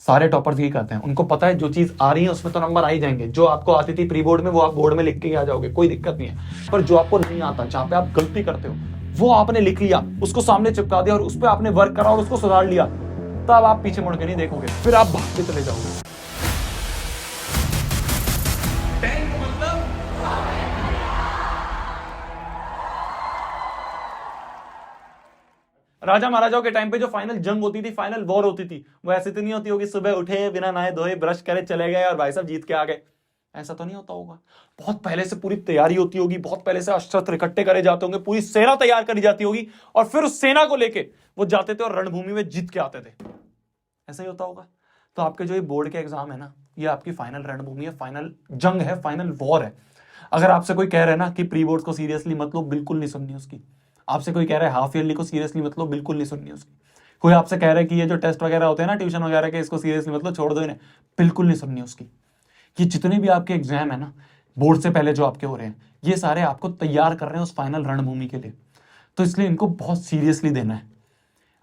सारे टॉपर्स यही करते हैं, उनको पता है जो चीज आ रही है उसमें तो नंबर आ ही जाएंगे। जो आपको आती थी प्री बोर्ड में वो आप बोर्ड में लिख के ही आ जाओगे, कोई दिक्कत नहीं है। पर जो आपको नहीं आता, जहां पे आप गलती करते हो, वो आपने लिख लिया, उसको सामने चिपका दिया और उस पर आपने वर्क करा और उसको सुधार लिया, तब आप पीछे मुड़ के नहीं देखोगे, फिर आप भागते चले जाओगे। राजा महाराजाओं के टाइम पे जो फाइनल जंग होती थी, फाइनल वॉर होती थी, वो ऐसे तो नहीं होती होगी सुबह उठे बिना नहाए धोए ब्रश करे चले गए और भाई साहब जीत के आ गए। ऐसा तो नहीं होता होगा। बहुत पहले से पूरी तैयारी होती होगी, बहुत पहले से अस्त्र इकट्ठे करे जाते होंगे, पूरी सेना तैयार करी जाती होगी और फिर उस सेना को लेके वो जाते थे और रणभूमि में जीत के आते थे। ऐसा ही होता होगा। तो आपके जो ये बोर्ड के एग्जाम है ना, ये आपकी फाइनल रणभूमि है, फाइनल जंग है, फाइनल वॉर है। अगर आपसे कोई कह रहे हैं ना कि प्री बोर्ड को सीरियसली मत लो, बिल्कुल नहीं सुननी उसकी। आपसे कोई कह रहा है हाफ ईयरली को सीरियसली मत लो, बिल्कुल नहीं सुननी उसकी। कोई आपसे कह रहा है कि ये जो टेस्ट वगैरह होते हैं ना ट्यूशन वगैरह के, इसको सीरियसली मत लो, छोड़ दो इन्हें, बिल्कुल नहीं सुननी उसकी। ये जितने भी आपके एग्जाम है ना बोर्ड से पहले जो आपके हो रहे हैं, ये सारे आपको तैयार कर रहे हैं उस फाइनल रणभूमि के लिए। तो इसलिए इनको बहुत सीरियसली देना है।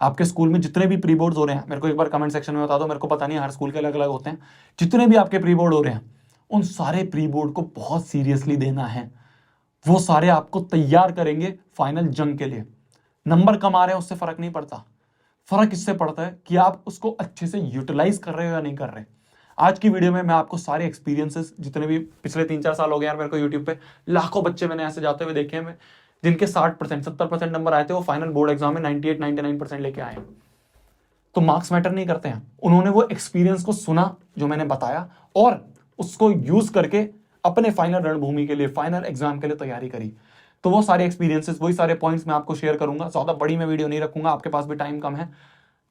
आपके स्कूल में जितने भी प्री बोर्ड हो रहे हैं, मेरे को एक बार कमेंट सेक्शन में बता दो, मेरे को पता नहीं हर स्कूल के अलग अलग होते हैं। जितने भी आपके प्री बोर्ड हो रहे हैं, उन सारे प्री बोर्ड को बहुत सीरियसली देना है। वो सारे आपको तैयार करेंगे फाइनल जंग के लिए। नंबर कम आ रहे हैं उससे फर्क नहीं पड़ता, फर्क इससे पड़ता है कि आप उसको अच्छे से यूटिलाइज कर रहे हो या नहीं कर रहे। आज की वीडियो में मैं आपको सारे एक्सपीरियंसेस, जितने भी पिछले 3-4 साल हो गए यार मेरे को यूट्यूब पे, लाखों बच्चे मैंने ऐसे जाते हुए देखे हैं जिनके 60% 70% नंबर आए थे, वो फाइनल बोर्ड एग्जाम में 98-99% लेके आए। तो मार्क्स मैटर नहीं करते हैं। उन्होंने वो एक्सपीरियंस को सुना जो मैंने बताया और उसको यूज करके अपने फाइनल रणभूमि के लिए, फाइनल एग्जाम के लिए तैयारी करी। तो वो सारे एक्सपीरियंसेस, वही सारे पॉइंट्स मैं आपको शेयर करूंगा। ज्यादा बड़ी मैं वीडियो नहीं रखूंगा, आपके पास भी टाइम कम है,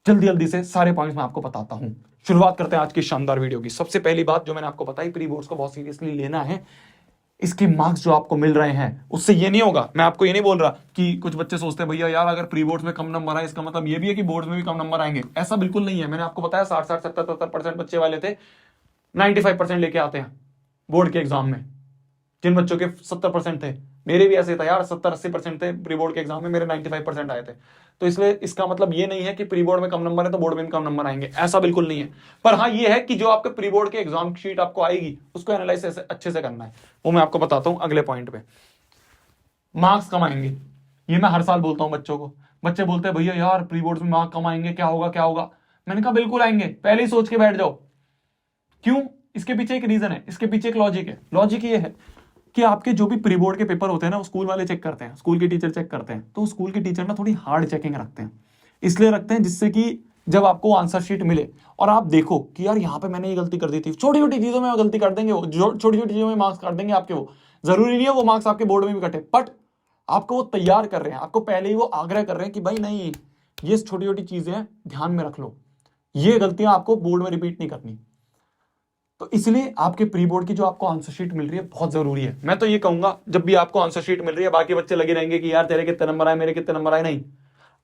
जल्दी जल्दी से सारे पॉइंट्स मैं आपको बताता हूं। शुरुआत करते हैं आज की शानदार वीडियो की। सबसे पहली बात जो मैंने आपको बताई, प्री बोर्ड्स को बहुत सीरियसली लेना है। इसके मार्क्स जो आपको मिल रहे हैं उससे ये नहीं होगा। मैं आपको ये नहीं बोल रहा कि कुछ बच्चे सोचते हैं भैया यार अगर प्री बोर्ड्स में कम नंबर आए इसका मतलब ये भी है कि बोर्ड्स में भी कम नंबर आएंगे। ऐसा बिल्कुल नहीं है। मैंने आपको बताया 60-60 70-70% बच्चे वाले थे 95% लेके आते हैं बोर्ड के एग्जाम में। जिन बच्चों के 70% थे, मेरे भी ऐसे था यार, 70-80% थे प्री बोर्ड के एग्जाम में, मेरे 95% आए थे। तो इसलिए इसका मतलब ये नहीं है कि प्री बोर्ड में कम नंबर है तो बोर्ड में भी कम नंबर आएंगे, ऐसा बिल्कुल नहीं है। पर हाँ ये है कि जो आपके प्री बोर्ड के एग्जाम शीट आपको आएगी उसको एनालाइज अच्छे से करना है। वो मैं आपको बताता हूं अगले पॉइंट पे। मार्क्स कम आएंगे, ये मैं हर साल बोलता हूं बच्चों को। बच्चे बोलते हैं भैया यार प्री बोर्ड में मार्क्स कम आएंगे, क्या होगा क्या होगा। मैंने कहा बिल्कुल आएंगे, पहले ही सोच के बैठ जाओ। क्यों? इसके पीछे एक रीजन है, इसके पीछे एक लॉजिक है। लॉजिक ये है कि आपके जो भी प्री बोर्ड के पेपर होते हैं ना, वो स्कूल वाले चेक करते हैं, स्कूल के टीचर चेक करते हैं। तो स्कूल के टीचर ना थोड़ी हार्ड चेकिंग रखते हैं। इसलिए रखते हैं जिससे कि जब आपको आंसर शीट मिले और आप देखो कि यार यहाँ पे मैंने ये गलती कर दी थी, छोटी छोटी चीजों में गलती कर देंगे वो, छोटी छोटी चीजों में मार्क्स काट देंगे आपके। वो जरूरी नहीं है वो मार्क्स आपके बोर्ड में भी कटे, बट आपको वो तैयार कर रहे हैं, आपको पहले ही वो आग्रह कर रहे हैं कि भाई नहीं, ये छोटी छोटी चीजें ध्यान में रख लो, ये गलतियां आपको बोर्ड में रिपीट नहीं करनी। तो इसलिए आपके प्री बोर्ड की जो आपको आंसर शीट मिल रही है बहुत जरूरी है। मैं तो ये कहूंगा जब भी आपको आंसर शीट मिल रही है, बाकी बच्चे लगे रहेंगे कि यार तेरे कितने नंबर आए, मेरे कितने नंबर आए, नहीं।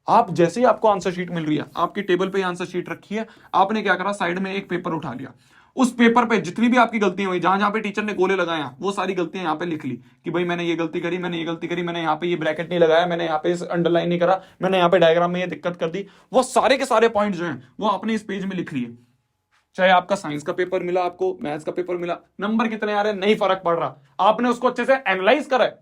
आप जैसे ही आपको आंसर शीट मिल रही है, आपकी टेबल पे आंसर शीट रखी है, आपने क्या करा, साइड में एक पेपर उठा लिया। उस पेपर पे जितनी भी आपकी गलतियां हुई, जहां जहां पे टीचर ने गोले लगाया, वो सारी गलतियां यहाँ पे लिख ली कि भाई मैंने ये गलती करी, मैंने ये गलती करी, मैंने यहाँ पे ये ब्रैकेट नहीं लगाया, मैंने यहाँ पे अंडरलाइन नहीं करा, मैंने यहाँ पे डायग्राम में ये दिक्कत कर दी। वो सारे के सारे पॉइंट जो है वो आपने इस पेज में लिख लिए। चाहे आपका साइंस का पेपर मिला, आपको मैथ्स का पेपर मिला, नंबर कितने आ रहे हैं नहीं फर्क पड़ रहा, आपने उसको अच्छे से एनालाइज करा है,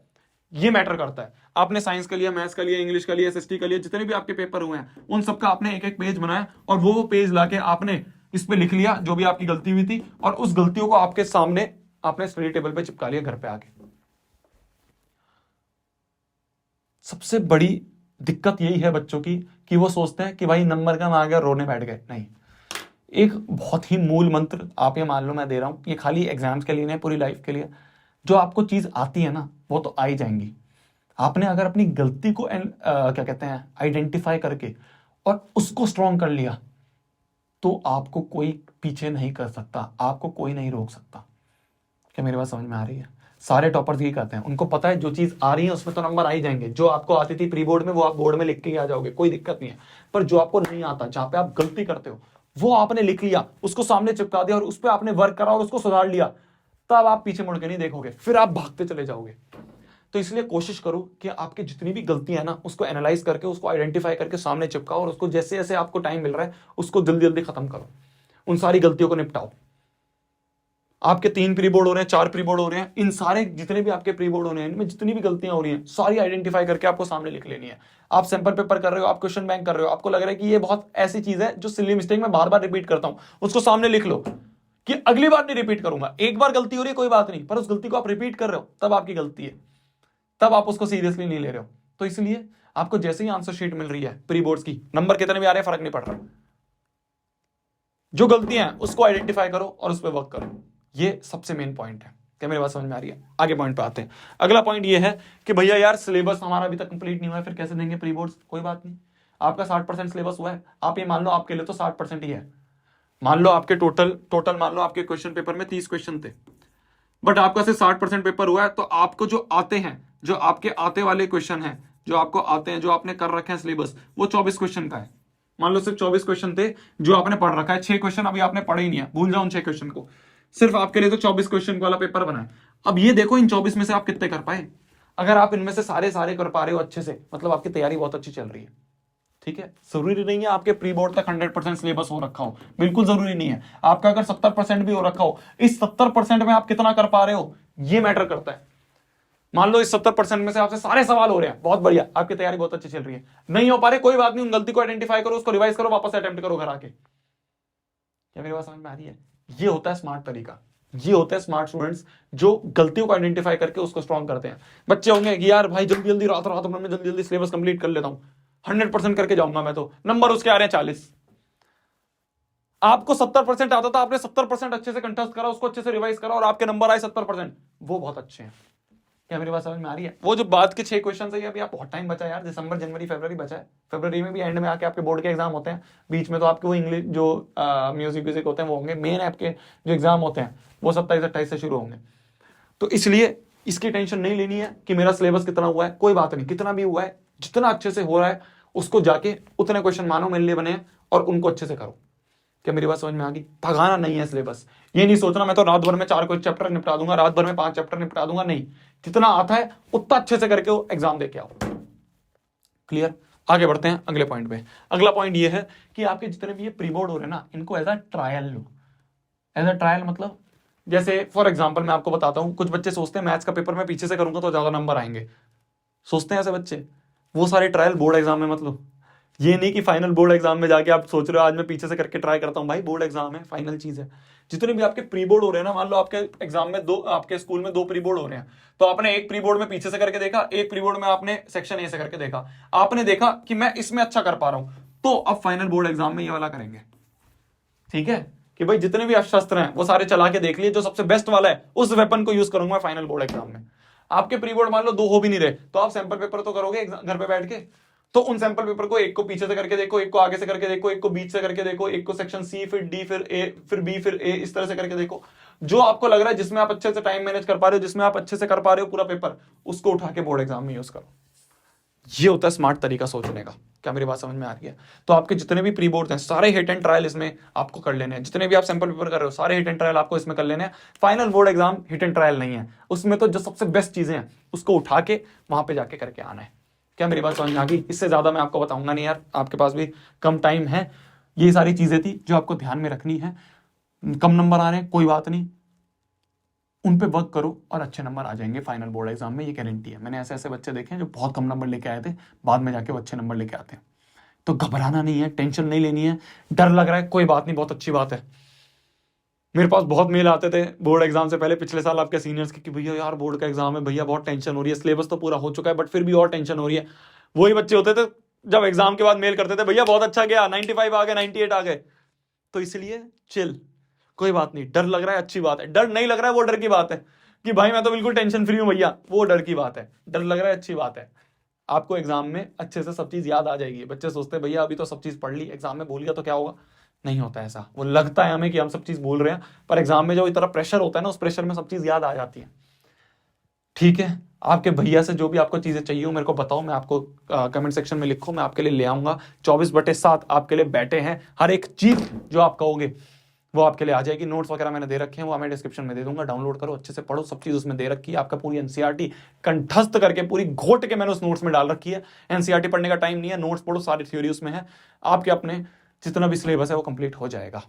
ये मैटर करता है। आपने साइंस का लिया, मैथ्स का लिया, इंग्लिश का लिया, एसएसटी का लिया, जितने भी आपके पेपर हुए हैं उन सबका आपने एक एक पेज बनाया और वो पेज लाके आपने इस पे लिख लिया जो भी आपकी गलती हुई थी, और उस गलतियों को आपके सामने आपने स्टडी टेबल पे चिपका लिया घर पे आके। सबसे बड़ी दिक्कत यही है बच्चों की कि वो सोचते हैं कि भाई नंबर कम आ गया, रोने बैठ गए। नहीं, एक बहुत ही मूल मंत्र आप ये मान लो मैं दे रहा हूं, ये खाली एग्जाम्स के लिए नहीं, पूरी लाइफ के लिए। जो आपको चीज आती है ना वो तो आ ही जाएंगी। आपने अगर अपनी गलती को क्या कहते हैं आइडेंटिफाई करके और उसको स्ट्रॉन्ग कर लिया तो आपको कोई पीछे नहीं कर सकता, आपको कोई नहीं रोक सकता। क्या मेरी बात समझ में आ रही है? सारे टॉपर्स यही करते हैं, उनको पता है जो चीज आ रही है उसमें तो नंबर आ ही जाएंगे। जो आपको आती थी प्री बोर्ड में वो आप बोर्ड में लिख के ही आ जाओगे, कोई दिक्कत नहीं है। पर जो आपको नहीं आता, जहां पे आप गलती करते हो, वो आपने लिख लिया, उसको सामने चिपका दिया और उस पर आपने वर्क करा और उसको सुधार लिया, तब आप पीछे मुड़ के नहीं देखोगे, फिर आप भागते चले जाओगे। तो इसलिए कोशिश करो कि आपकी जितनी भी गलतियां है ना उसको एनालाइज करके, उसको आइडेंटिफाई करके सामने चिपकाओ और उसको जैसे जैसे आपको टाइम मिल रहा है उसको जल्दी जल्दी खत्म करो। उन सारी गलतियों को निपटाओ। आपके 3 प्री बोर्ड हो रहे हैं, 4 प्री बोर्ड हो रहे हैं, इन सारे जितने भी आपके प्री बोर्ड हो रहे हैं, इनमें जितनी भी गलतियां हो रही हैं सारी आइडेंटिफाई करके आपको सामने लिख लेनी है। आप सैंपल पेपर कर रहे हो, आप क्वेश्चन बैंक कर रहे हो, आपको लग रहा है कि ये बहुत ऐसी चीज है जो सिली मिस्टेक में बार बार रिपीट करता हूं, उसको सामने लिख लो कि अगली बार नहीं रिपीट करूंगा। एक बार गलती हो रही है कोई बात नहीं, पर उस गलती को आप रिपीट कर रहे हो तब आपकी गलती है, तब आप उसको सीरियसली नहीं ले रहे हो। तो इसलिए आपको जैसे ही आंसर शीट मिल रही है प्री बोर्ड्स की, नंबर कितने भी आ रहे हैं फर्क नहीं पड़ रहा, जो गलतियां हैं उसको आइडेंटिफाई करो और उस पर वर्क करो। ये सबसे मेन पॉइंट है। क्या मेरी बात समझ में आ रही है? आगे पॉइंट पे आते हैं। अगला पॉइंट ये है कि भैया यार सिलेबस हमारा अभी तक कंप्लीट नहीं हुआ है, फिर कैसे देंगे प्री बोर्ड्स? कोई बात नहीं, आपका 60% सिलेबस हुआ है। आप ये मान लो आपके लिए तो 60% ही है। मान लो आपके टोटल मान लो आपके क्वेश्चन पेपर में 30 क्वेश्चन थे, बट आपका सिर्फ 60% पेपर हुआ है। तो आपको जो आते हैं, जो आपके आते वाले क्वेश्चन हैं, जो आपको आते हैं, जो आपने कर रखे हैं सिलेबस, वो 24 क्वेश्चन का है। मान लो सिर्फ 24 क्वेश्चन थे जो आपने पढ़ रखा है, 6 क्वेश्चन अभी आपने पढ़े ही नहीं है, भूल जाओ उन 6 क्वेश्चन को। सिर्फ आपके लिए तो 24 क्वेश्चन वाला पेपर बना है। अब ये देखो इन 24 में से आप कितने कर पाए। अगर आप इनमें से सारे कर पा रहे हो अच्छे से, मतलब आपकी तैयारी बहुत अच्छी चल रही है। ठीक है, जरूरी नहीं है आपके प्री बोर्ड तक 100% सिलेबस हो रखा हो, बिल्कुल जरूरी नहीं है। आपका अगर 70% भी हो रखा हो, इस 70% में आप कितना कर पा रहे हो ये मैटर करता है। मान लो इस 70% में से आपसे सारे सवाल हो रहे हैं, बहुत बढ़िया, आपकी तैयारी बहुत अच्छी चल रही है। नहीं हो पा रहे कोई बात नहीं, उन गलती को आइडेंटिफाई करो, उसको रिवाइज करो, वापस अटेम्प्ट करो घर आके। क्या मेरी बात समझ में आ रही है? ये होता है स्मार्ट तरीका, ये होते हैं स्मार्ट स्टूडेंट्स जो गलतियों को आइडेंटिफाई करके उसको स्ट्रॉन्ग करते हैं। बच्चे होंगे कि यार भाई जल्दी जल्दी रात रात में जल्दी जल्दी सिलेबस कंप्लीट कर लेता हूं, 100% करके जाऊंगा मैं, तो नंबर उसके आ रहे हैं 40। आपको 70% आता था, आपने 70% अच्छे से कंठस्थ करा, उसको अच्छे से रिवाइज करा और आपके नंबर आए 70%, वो बहुत अच्छे हैं। क्या मेरी बात समझ में आ रही है? वो जो बाद के 6 क्वेश्चन है, अभी आप बहुत टाइम बचा है यार, दिसंबर जनवरी फरवरी बचा है। फरवरी में भी एंड में आके आपके बोर्ड के एग्जाम होते हैं, बीच में तो आपके वो इंग्लिश जो म्यूजिक होते हैं वो होंगे। मेन आपके जो एग्जाम होते हैं वो 27-28 से शुरू होंगे। तो इसलिए इसकी टेंशन नहीं लेनी है कि मेरा सिलेबस कितना हुआ है, कोई बात नहीं, कितना भी हुआ है, जितना अच्छे से हो रहा है उसको जाके उतने क्वेश्चन मानो मेरे लिए बने और उनको अच्छे से करो। क्या मेरी बात समझ में आ गई? भगाना नहीं है सिलेबस, ये नहीं सोचना मैं तो रात भर में 4 कोई चैप्टर निपटा दूंगा, रात भर में 5 चैप्टर निपटा दूंगा, नहीं, जितना आता है उतना अच्छे से करके वो एग्जाम देके आओ। क्लियर? आगे बढ़ते हैं अगले पॉइंट पे। अगला पॉइंट ये है कि आपके जितने भी ये प्री बोर्ड हो रहे हैं ना, इनको एज अ ट्रायल लो। एज अ ट्रायल मतलब जैसे फॉर एग्जाम्पल मैं आपको बताता हूं, कुछ बच्चे सोचते हैं मैथ्स का पेपर मैं पीछे से करूंगा तो ज्यादा नंबर आएंगे, सोचते हैं ऐसे बच्चे। वो सारे ट्रायल बोर्ड एग्जाम में मत लो। ये नहीं कि फाइनल बोर्ड एग्जाम में जाके आप सोच रहे हो आज मैं पीछे से करके ट्राई करता हूं। भाई बोर्ड एग्जाम है, फाइनल चीज है। जितने भी आपके प्री बोर्ड हो रहे हैं ना, मान लो आपके एग्जाम में आपके स्कूल में 2 प्री बोर्ड हो रहे हैं, तो आपने एक प्री बोर्ड में पीछे से करके देखा, एक प्री बोर्ड में आपने सेक्शन ए से करके देखा, आपने देखा कि मैं इसमें अच्छा कर पा रहा हूं, तो अब फाइनल बोर्ड एग्जाम में ये वाला करेंगे। ठीक है, कि भाई जितने भी शस्त्र हैं वो सारे चला के देख लिए, जो सबसे बेस्ट वाला है उस वेपन को यूज करूंगा फाइनल बोर्ड एग्जाम में। आपके प्री बोर्ड मान लो 2 हो भी नहीं रहे, तो आप सैंपल पेपर तो करोगे घर पे बैठ के, तो उन सैंपल पेपर को एक को पीछे से करके देखो, एक को आगे से करके देखो, एक को बीच से करके देखो, एक को सेक्शन सी फिर डी फिर ए फिर बी फिर ए, इस तरह से करके देखो। जो आपको लग रहा है जिसमें आप अच्छे से टाइम मैनेज कर पा रहे हो, जिसमें आप अच्छे से कर पा रहे हो पूरा पेपर, उसको उठा के बोर्ड एग्जाम में यूज करो। ये होता है स्मार्ट तरीका सोचने का। क्या मेरी बात समझ में आ रही है? तो आपके जितने भी प्री बोर्ड हैं सारे हिट एंड ट्रायल इसमें आपको कर लेने हैं। जितने भी आप सैंपल पेपर कर रहे हो सारे हिट एंड ट्रायल आपको इसमें कर लेने हैं। Final board exam hit and trial नहीं है, उसमें तो जो सबसे बेस्ट चीजें हैं उसको उठा के वहां पे जाके करके आना है। क्या मेरी बात समझ में आ गई? इससे ज्यादा मैं आपको बताऊंगा नहीं यार, आपके पास भी कम टाइम है। ये सारी चीजें थी जो आपको ध्यान में रखनी है। कम नंबर आ रहे हैं कोई बात नहीं, उन पे वर्क करो और अच्छे नंबर आ जाएंगे फाइनल बोर्ड एग्जाम में, ये गारंटी है। मैंने ऐसे ऐसे बच्चे देखे हैं जो बहुत कम नंबर लेके आए थे, बाद में जाके वो अच्छे नंबर लेके आते हैं। तो घबराना नहीं है, टेंशन नहीं लेनी है। डर लग रहा है कोई बात नहीं, बहुत अच्छी बात है। मेरे पास बहुत मेल आते थे बोर्ड एग्जाम से पहले पिछले साल आपके सीनियर्स के कि भैया यार बोर्ड का एग्जाम है भैया, बहुत टेंशन हो रही है, सिलेबस तो पूरा हो चुका है बट फिर भी और टेंशन हो रही है। वही बच्चे होते थे जब एग्जाम के बाद मेल करते थे, भैया बहुत अच्छा गया, 95 आ गए, 98 आ गए। तो इसलिए चिल, कोई बात नहीं। डर लग रहा है अच्छी बात है, डर नहीं लग रहा है वो डर की बात है कि भाई मैं तो बिल्कुल टेंशन फ्री हूं भैया, वो डर की बात है। डर लग रहा है अच्छी बात है। आपको एग्जाम में अच्छे से सब चीज याद आ जाएगी। बच्चे सोचते हैं भैया अभी तो सब चीज पढ़ ली, एग्जाम में भूल गया तो क्या होगा। नहीं होता ऐसा। वो लगता है हमें कि हम सब चीज भूल रहे हैं, पर एग्जाम में जो इतना प्रेशर होता है ना, उस प्रेशर में सब चीज याद आ जाती है। ठीक है, आपके भैया से जो भी आपको चीजें चाहिए हो मेरे को बताओ, मैं आपको कमेंट सेक्शन में लिखो, मैं आपके लिए ले आऊंगा। 24/7 आपके लिए बैठे हैं। हर एक चीज जो आप कहोगे वो आपके लिए आ जाएगी। नोट्स वगैरह मैंने दे रखे हैं, वो मैं डिस्क्रिप्शन में दे दूंगा, डाउनलोड करो, अच्छे से पढ़ो, सब चीज उसमें दे रखी है। आपका पूरी एनसीईआरटी कंठस्थ करके पूरी घोट के मैंने उस नोट्स में डाल रखी है। एनसीईआरटी पढ़ने का टाइम नहीं है, नोट्स पढ़ो, सारी थ्योरी उसमें है। आपके अपने जितना भी सिलेबस है वो कंप्लीट हो जाएगा।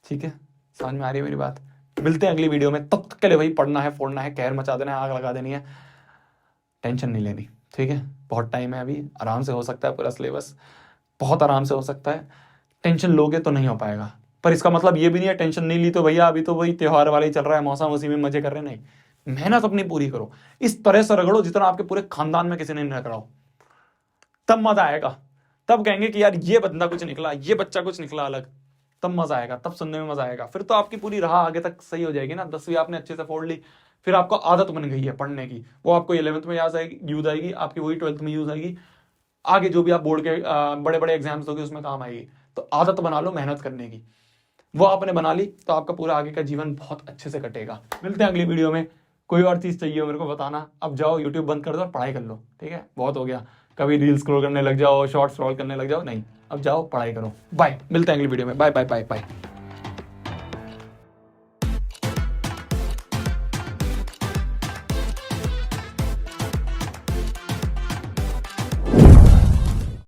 ठीक है, समझ में आ रही है मेरी बात? मिलते हैं अगली वीडियो में, तब तक के लिए भाई पढ़ना है, फोड़ना है, कहर मचा देना है, आग लगा देनी है, टेंशन नहीं लेनी, ठीक है? बहुत टाइम है अभी, आराम से हो सकता है पूरा सिलेबस, बहुत आराम से हो सकता है। टेंशन लोगे तो नहीं हो पाएगा, पर इसका मतलब ये भी नहीं है टेंशन नहीं ली तो भैया अभी तो वही त्योहार वाला ही चल रहा है, मौसम उसी में मजे कर रहे हैं, नहीं, मेहनत अपनी पूरी करो, इस तरह से रगड़ो जितना आपके पूरे खानदान में किसी ने नहीं रगड़ा हो, तब मजा आएगा, तब कहेंगे कि यार ये बंदा कुछ निकला, ये बच्चा कुछ निकला अलग, तब मजा आएगा, तब सुनने में मजा आएगा। फिर तो आपकी पूरी राह आगे तक सही हो जाएगी ना, 10वीं आपने अच्छे से फोड़ ली, फिर आपको आदत बन गई है पढ़ने की, वो आपको 11th में याद आएगी, यूज आएगी, आपकी वही 12th में यूज आएगी, आगे जो भी आप बोर्ड के बड़े बड़े एग्जाम्स दोगे उसमें काम आएगी। तो आदत बना लो मेहनत करने की, वो आपने बना ली तो आपका पूरा आगे का जीवन बहुत अच्छे से कटेगा। मिलते हैं अगली वीडियो में, कोई और चीज चाहिए मेरे को बताना। अब जाओ यूट्यूब बंद कर दो और पढ़ाई कर लो, ठीक है? बहुत हो गया, कभी रील स्क्रॉल करने लग जाओ, शॉर्ट स्क्रॉल करने लग जाओ, नहीं, अब जाओ पढ़ाई करो। बाय, मिलते हैं अगली वीडियो में, बाय बाय बाय बाय।